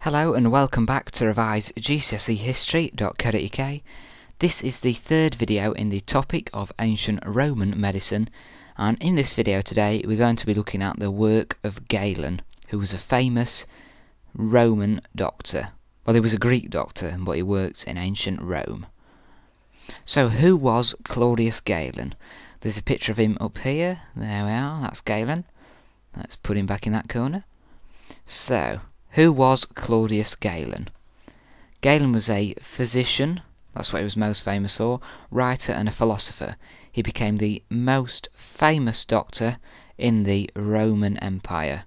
Hello and welcome back to revise GCSE history.co.uk. This is the third video in the topic of ancient Roman medicine, and in this video today we're going to be looking at the work of Galen, who was a famous Roman doctor. Well, he was a Greek doctor, but he worked in ancient Rome. So who was Claudius Galen? There's a picture of him up here. There we are, that's Galen. Let's put him back in that corner. So, who was Claudius Galen? Galen was a physician, that's what he was most famous for, writer and a philosopher. He became the most famous doctor in the Roman Empire.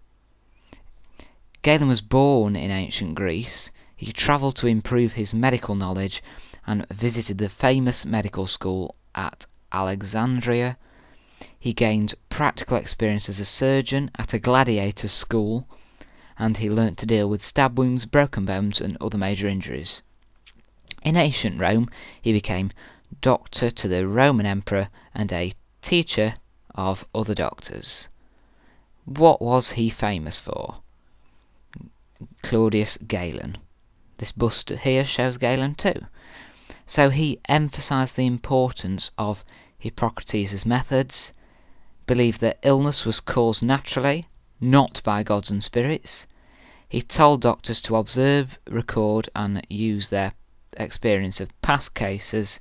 Galen was born in ancient Greece. He travelled to improve his medical knowledge and visited the famous medical school at Alexandria. He gained practical experience as a surgeon at a gladiator's school, and he learnt to deal with stab wounds, broken bones and other major injuries. In ancient Rome, he became doctor to the Roman emperor and a teacher of other doctors. What was he famous for? Claudius Galen. This bust here shows Galen too. So he emphasised the importance of Hippocrates' methods, believed that illness was caused naturally, not by gods and spirits. He told doctors to observe, record and use their experience of past cases.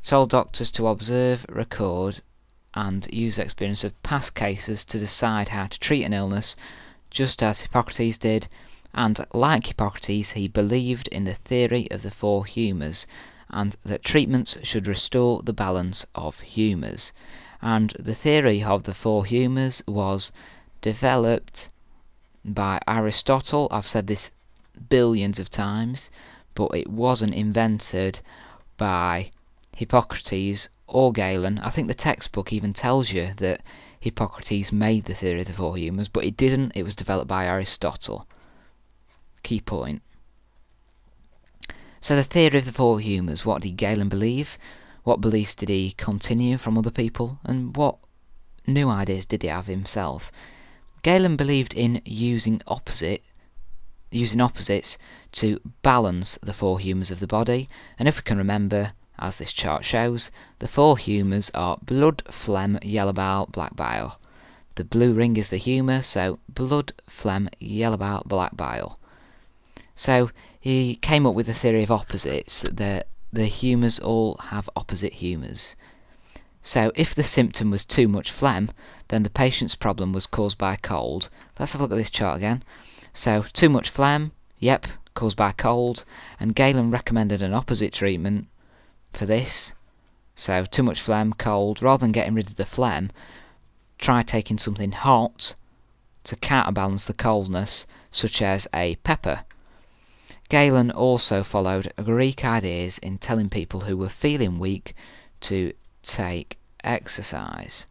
Told doctors to observe, record and use the experience of past cases to decide how to treat an illness, just as Hippocrates did, and like Hippocrates he believed in the theory of the four humours, and that treatments should restore the balance of humours. And the theory of the four humours was developed by Aristotle. I've said this billions of times, but it wasn't invented by Hippocrates or Galen. I think the textbook even tells you that Hippocrates made the theory of the four humours, but it didn't. It was developed by Aristotle. Key point. So the theory of the four humours, what did Galen believe? What beliefs did he continue from other people, and what new ideas did he have himself? Galen believed in using opposites to balance the four humours of the body, and if we can remember, as this chart shows, the four humours are blood, phlegm, yellow bile, black bile. The blue ring is the humour, so blood, phlegm, yellow bile, black bile. So he came up with the theory of opposites, that the humours all have opposite humours. So if the symptom was too much phlegm, then the patient's problem was caused by a cold. Let's have a look at this chart again. So too much phlegm, yep, caused by a cold, and Galen recommended an opposite treatment for this. So too much phlegm, cold, rather than getting rid of the phlegm, try taking something hot to counterbalance the coldness, such as a pepper. Galen also followed Greek ideas in telling people who were feeling weak to take exercise.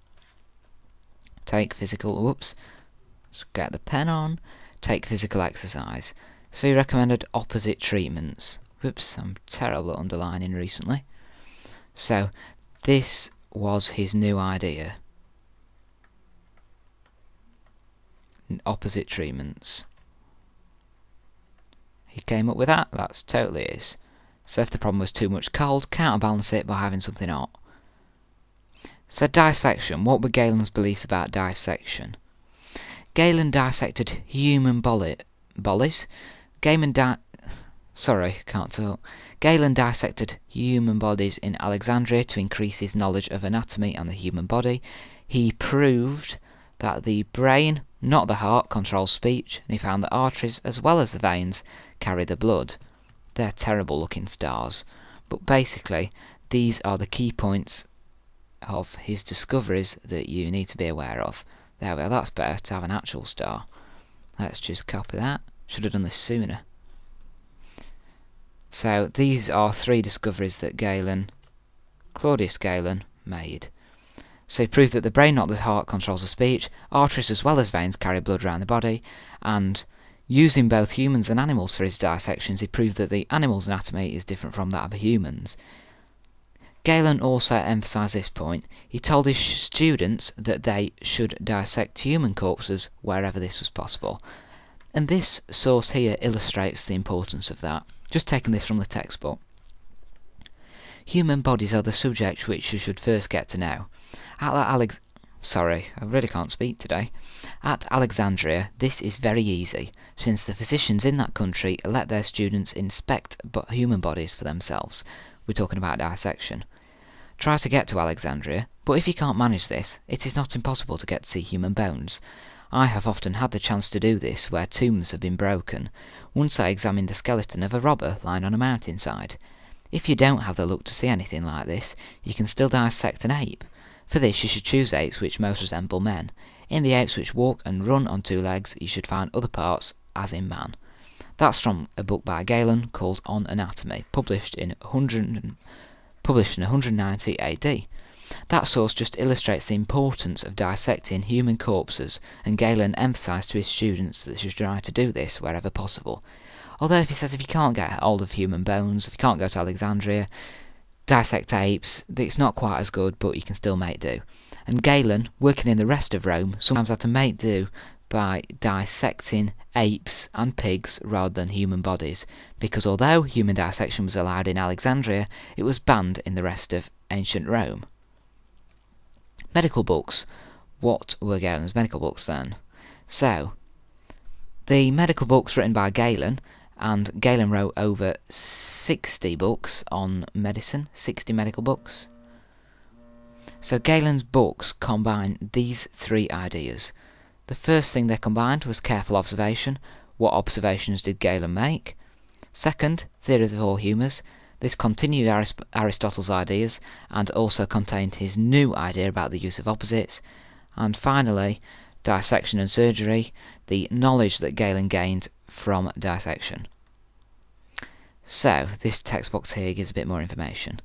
Take physical exercise. So he recommended opposite treatments. I'm terrible at underlining recently. So this was his new idea. Opposite treatments. He came up with that, that's totally his. So if the problem was too much cold, counterbalance it by having something hot. So dissection, what were Galen's beliefs about dissection? Galen dissected human bodies. Galen dissected human bodies in Alexandria to increase his knowledge of anatomy and the human body. He proved that the brain, not the heart, controls speech, and he found that arteries, as well as the veins, carry the blood. They're terrible looking stars, but basically these are the key points of his discoveries that you need to be aware of. There we are, that's better to have an actual star. Let's just copy that. Should have done this sooner. So these are three discoveries that Claudius Galen, made. So he proved that the brain, not the heart, controls the speech, arteries as well as veins carry blood around the body, and using both humans and animals for his dissections, he proved that the animal's anatomy is different from that of humans. Galen also emphasised this point. He told his students that they should dissect human corpses wherever this was possible. And this source here illustrates the importance of that. Just taking this from the textbook. Human bodies are the subject which you should first get to know. Sorry, I really can't speak today. At Alexandria, this is very easy, since the physicians in that country let their students inspect human bodies for themselves. We're talking about dissection. Try to get to Alexandria, but if you can't manage this, it is not impossible to get to see human bones. I have often had the chance to do this where tombs have been broken. Once I examined the skeleton of a robber lying on a mountainside. If you don't have the luck to see anything like this, you can still dissect an ape. For this you should choose apes which most resemble men. In the apes which walk and run on two legs, you should find other parts, as in man. That's from a book by Galen called On Anatomy, published in 190 AD. That source just illustrates the importance of dissecting human corpses, and Galen emphasised to his students that they should try to do this wherever possible. Although if you can't get hold of human bones, if you can't go to Alexandria, dissect apes, it's not quite as good, but you can still make do. And Galen, working in the rest of Rome, sometimes had to make do by dissecting apes and pigs rather than human bodies, because although human dissection was allowed in Alexandria, it was banned in the rest of ancient Rome. Medical books. What were Galen's medical books then? So, the medical books written by Galen, and Galen wrote over 60 books on medicine, 60 medical books. So Galen's books combine these three ideas. The first thing they combined was careful observation. What observations did Galen make? Second, theory of the four humours. This continued Aristotle's ideas and also contained his new idea about the use of opposites. And finally, dissection and surgery, the knowledge that Galen gained from dissection. So, this text box here gives a bit more information.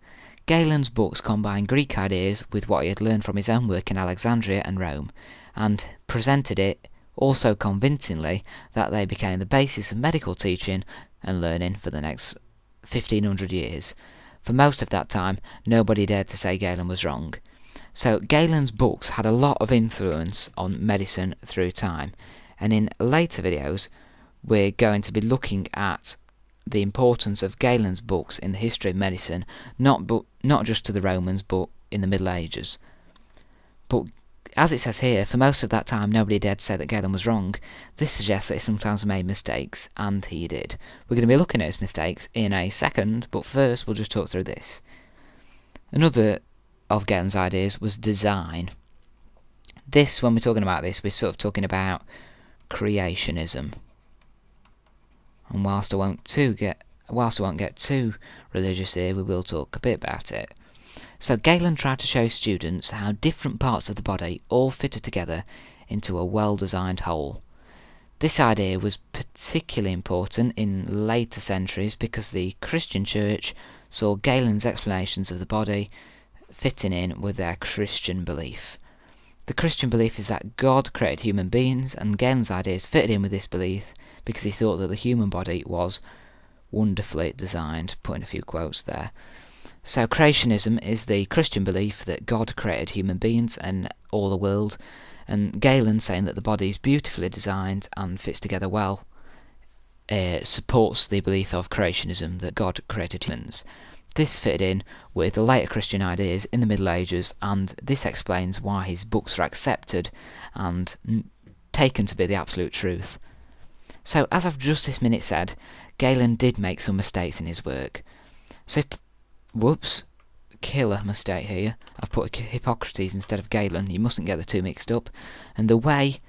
Galen's books combine Greek ideas with what he had learned from his own work in Alexandria and Rome, and presented it also convincingly that they became the basis of medical teaching and learning for the next 1500 years. For most of that time, nobody dared to say Galen was wrong. So Galen's books had a lot of influence on medicine through time, and in later videos we're going to be looking at the importance of Galen's books in the history of medicine, not just to the Romans, but in the Middle Ages. But as it says here, for most of that time nobody dared to say that Galen was wrong. This suggests that he sometimes made mistakes, and he did. We're going to be looking at his mistakes in a second, but first we'll just talk through this. Another of Galen's ideas was design. This, when we're talking about this, we're sort of talking about creationism. And whilst I won't get too religious here, we will talk a bit about it. So Galen tried to show students how different parts of the body all fitted together into a well-designed whole. This idea was particularly important in later centuries because the Christian Church saw Galen's explanations of the body fitting in with their Christian belief. The Christian belief is that God created human beings, and Galen's ideas fitted in with this belief because he thought that the human body was wonderfully designed, putting a few quotes there. So creationism is the Christian belief that God created human beings and all the world, and Galen saying that the body is beautifully designed and fits together well supports the belief of creationism that God created humans. This fitted in with the later Christian ideas in the Middle Ages, and this explains why his books are accepted and taken to be the absolute truth. So, as I've just this minute said, Galen did make some mistakes in his work. So, killer mistake here. I've put Hippocrates instead of Galen. You mustn't get the two mixed up. And the way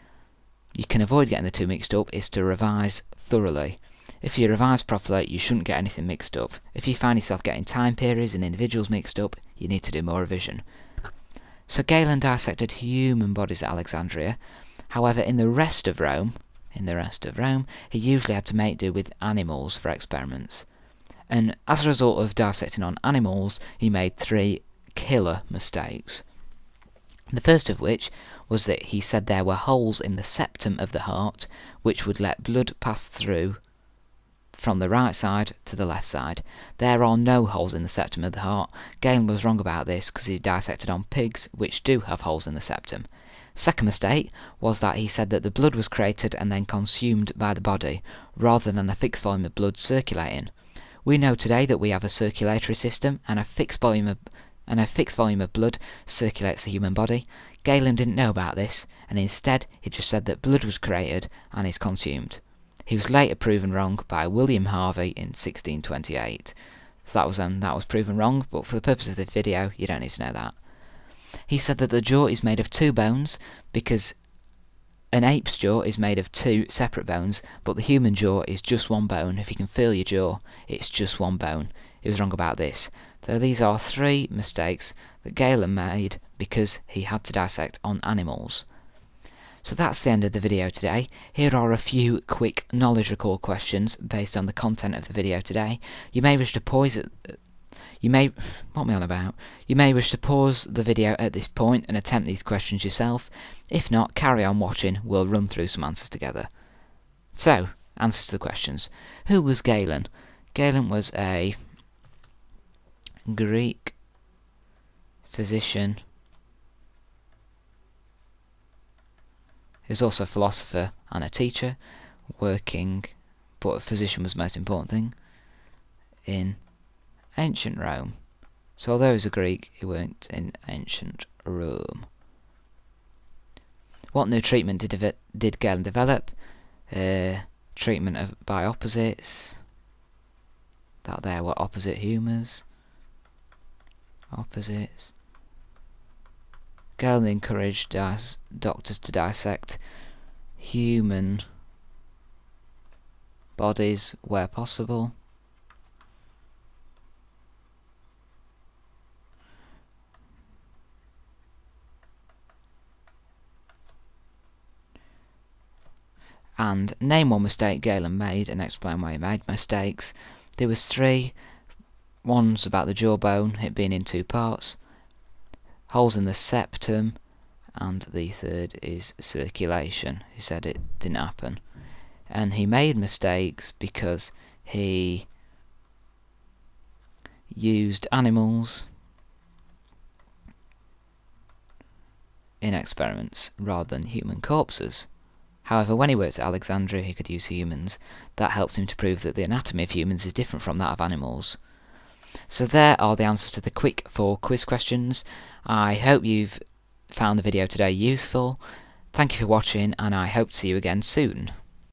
you can avoid getting the two mixed up is to revise thoroughly. If you revise properly, you shouldn't get anything mixed up. If you find yourself getting time periods and individuals mixed up, you need to do more revision. So Galen dissected human bodies at Alexandria. However, in the rest of Rome, he usually had to make do with animals for experiments. And as a result of dissecting on animals, he made 3 killer mistakes. The first of which was that he said there were holes in the septum of the heart which would let blood pass through from the right side to the left side. There are no holes in the septum of the heart. Galen was wrong about this because he dissected on pigs which do have holes in the septum. Second mistake was that he said that the blood was created and then consumed by the body, rather than a fixed volume of blood circulating. We know today that we have a circulatory system, and a fixed volume of blood circulates the human body. Galen didn't know about this, and instead he just said that blood was created and is consumed. He was later proven wrong by William Harvey in 1628. So that was proven wrong, but for the purpose of this video, you don't need to know that. He said that the jaw is made of two bones because an ape's jaw is made of two separate bones, but the human jaw is just one bone. If you can feel your jaw, it's just one bone. He was wrong about this. So these are three mistakes that Galen made because he had to dissect on animals. So that's the end of the video today. Here are a few quick knowledge recall questions based on the content of the video today. You may wish to pause You may wish to pause the video at this point and attempt these questions yourself. If not, carry on watching. We'll run through some answers together. So, answers to the questions. Who was Galen? Galen was a Greek physician. He was also a philosopher and a teacher, working, but a physician was the most important thing, in ancient Rome. So although he was a Greek, he worked in ancient Rome. What new treatment did Galen develop? Treatment by opposites. That there were opposite humours. Opposites. Galen encouraged doctors to dissect human bodies where possible. And name one mistake Galen made and explain why he made mistakes. There was three. One's about the jawbone, it being in two parts. Holes in the septum, and the third is circulation. He said it didn't happen. And he made mistakes because he used animals in experiments rather than human corpses. However, when he worked at Alexandria, he could use humans. That helped him to prove that the anatomy of humans is different from that of animals. So there are the answers to the quick 4 quiz questions. I hope you've found the video today useful. Thank you for watching, and I hope to see you again soon.